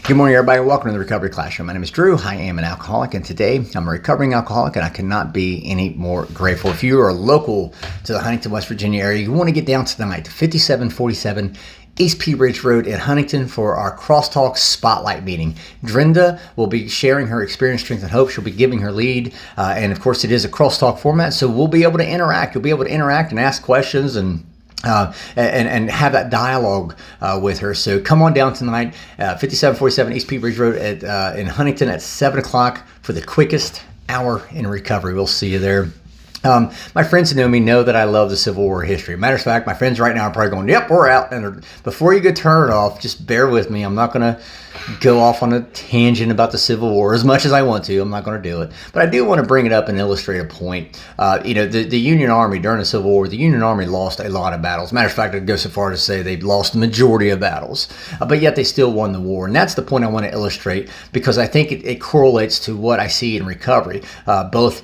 Good morning, everybody. Welcome to the Recovery Classroom. My name is Drew. I am an alcoholic, and today I'm a recovering alcoholic, and I cannot be any more grateful. If you are local to the Huntington, West Virginia area, you want to get down tonight to 5747 East Pea Ridge Road in Huntington for our Crosstalk Spotlight meeting. Drenda will be sharing her experience, strength, and hope. She'll be giving her lead, and of course, it is a crosstalk format, so we'll be able to interact. You'll be able to interact and ask questions and have that dialogue with her. So come on down tonight, 5747 East Pea Ridge Road in Huntington at 7 o'clock for the quickest hour in recovery. We'll see you there. My friends who know me know that I love the Civil War history. Matter of fact, my friends right now are probably going, yep, we're out. And before you go turn it off, just bear with me. I'm not going to go off on a tangent about the Civil War as much as I want to. I'm not going to do it. But I do want to bring it up and illustrate a point. The Union Army during the Civil War, the Union Army lost a lot of battles. Matter of fact, I'd go so far to say they lost the majority of battles. But yet they still won the war. And that's the point I want to illustrate because I think it correlates to what I see in recovery. Both,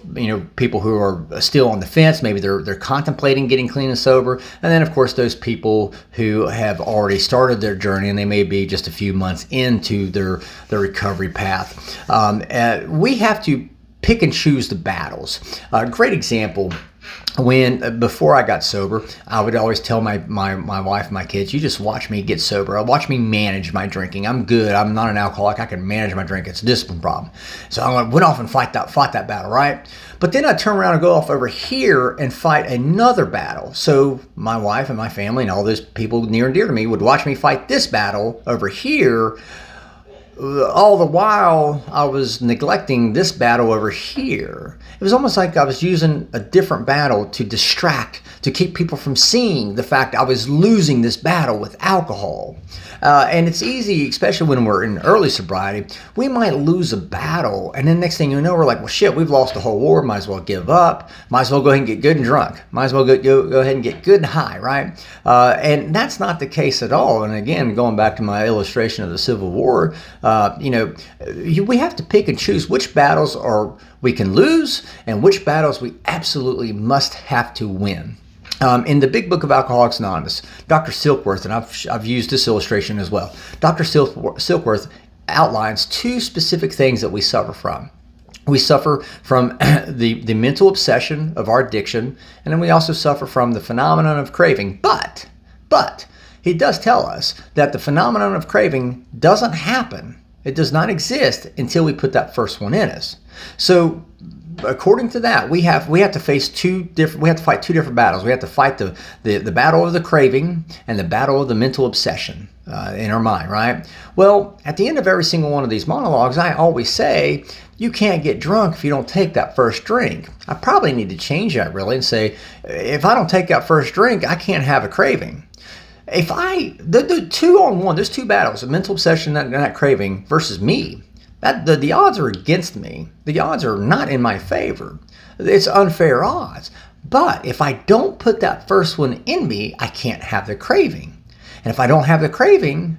people who are still on the fence, maybe they're contemplating getting clean and sober. And then, of course, those people who have already started their journey and they may be just a few months into their recovery path. We have to pick and choose the battles. A great example. Before I got sober, I would always tell my wife and my kids, you just watch me get sober. Watch me manage my drinking. I'm good. I'm not an alcoholic. I can manage my drink. It's a discipline problem. So I went off and fought that battle, right? But then I turn around and go off over here and fight another battle. So my wife and my family and all those people near and dear to me would watch me fight this battle over here. All the while, I was neglecting this battle over here. It was almost like I was using a different battle to distract, to keep people from seeing the fact I was losing this battle with alcohol. And it's easy, especially when we're in early sobriety, we might lose a battle, and then next thing you know, we're like, well, shit, we've lost the whole war, might as well give up, might as well go ahead and get good and drunk, might as well go ahead and get good and high, right? And that's not the case at all. And again, going back to my illustration of the Civil War, we have to pick and choose which battles we can lose and which battles we absolutely must have to win. In the Big Book of Alcoholics Anonymous, Dr. Silkworth, and I've used this illustration as well, Dr. Silkworth outlines two specific things that we suffer from. We suffer from the mental obsession of our addiction, and then we also suffer from the phenomenon of craving. But he does tell us that the phenomenon of craving doesn't happen. It does not exist until we put that first one in us. So according to that, we have to fight two different battles. We have to fight the battle of the craving and the battle of the mental obsession in our mind, right? Well, at the end of every single one of these monologues, I always say, you can't get drunk if you don't take that first drink. I probably need to change that really and say, if I don't take that first drink, I can't have a craving. If the 2-on-1, there's two battles, a mental obsession and that craving versus me. The odds are against me. The odds are not in my favor. It's unfair odds. But if I don't put that first one in me, I can't have the craving. And if I don't have the craving,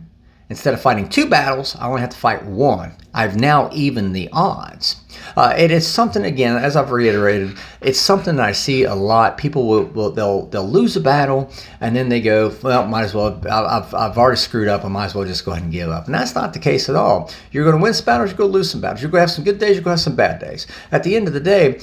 instead of fighting two battles, I only have to fight one. I've now evened the odds. It is something, again, as I've reiterated, it's something that I see a lot. People they'll lose a battle and then they go, well, might as well, I've already screwed up, I might as well just go ahead and give up. And that's not the case at all. You're going to win some battles, you're going to lose some battles. You're going to have some good days, you're going to have some bad days. At the end of the day,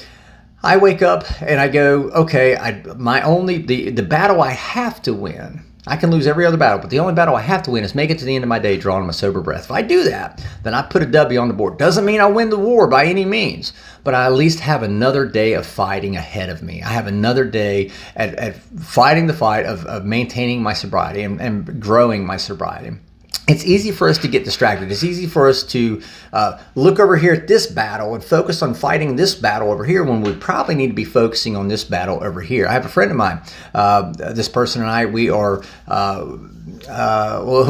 I wake up and I go, okay, the battle I have to win, I can lose every other battle, but the only battle I have to win is make it to the end of my day drawing my sober breath. If I do that, then I put a W on the board. Doesn't mean I win the war by any means, but I at least have another day of fighting ahead of me. I have another day at fighting the fight of maintaining my sobriety and growing my sobriety. It's easy for us to get distracted. It's easy for us to look over here at this battle and focus on fighting this battle over here when we probably need to be focusing on this battle over here. I have a friend of mine, this person and I, we are,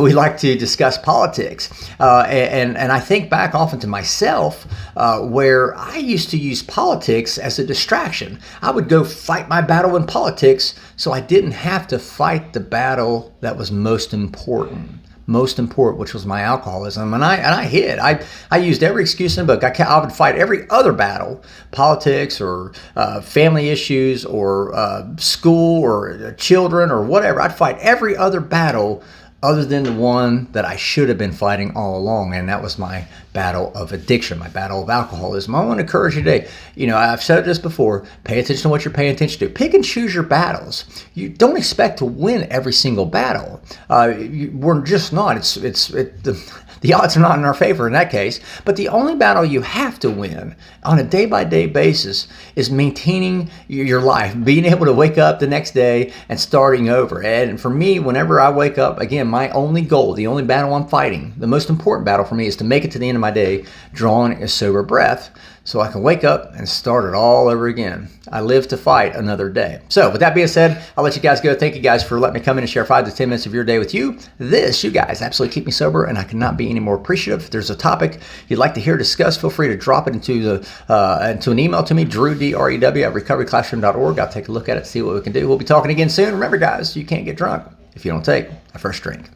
we like to discuss politics. And I think back often to myself where I used to use politics as a distraction. I would go fight my battle in politics so I didn't have to fight the battle that was most important, which was my alcoholism. And I hid. I used every excuse in the book. I would fight every other battle, politics or family issues or school or children or whatever. I'd fight every other battle other than the one that I should have been fighting all along, and that was my battle of addiction, my battle of alcoholism. I want to encourage you today. I've said this before, pay attention to what you're paying attention to. Pick and choose your battles. You don't expect to win every single battle. We're just not. The odds are not in our favor in that case. But the only battle you have to win on a day-by-day basis is maintaining your life, being able to wake up the next day and starting over. And for me, whenever I wake up, again, my only goal, the only battle I'm fighting, the most important battle for me is to make it to the end of my day drawing a sober breath so I can wake up and start it all over again. I live to fight another day. So with that being said, I'll let you guys go. Thank you guys for letting me come in and share 5 to 10 minutes of your day with you. You guys absolutely keep me sober, and I cannot be any more appreciative. If there's a topic you'd like to hear discussed, feel free to drop it into an email to me, Drew, D-R-E-W, at recoveryclassroom.org. I'll take a look at it, see what we can do. We'll be talking again soon. Remember, guys, you can't get drunk if you don't take a first drink.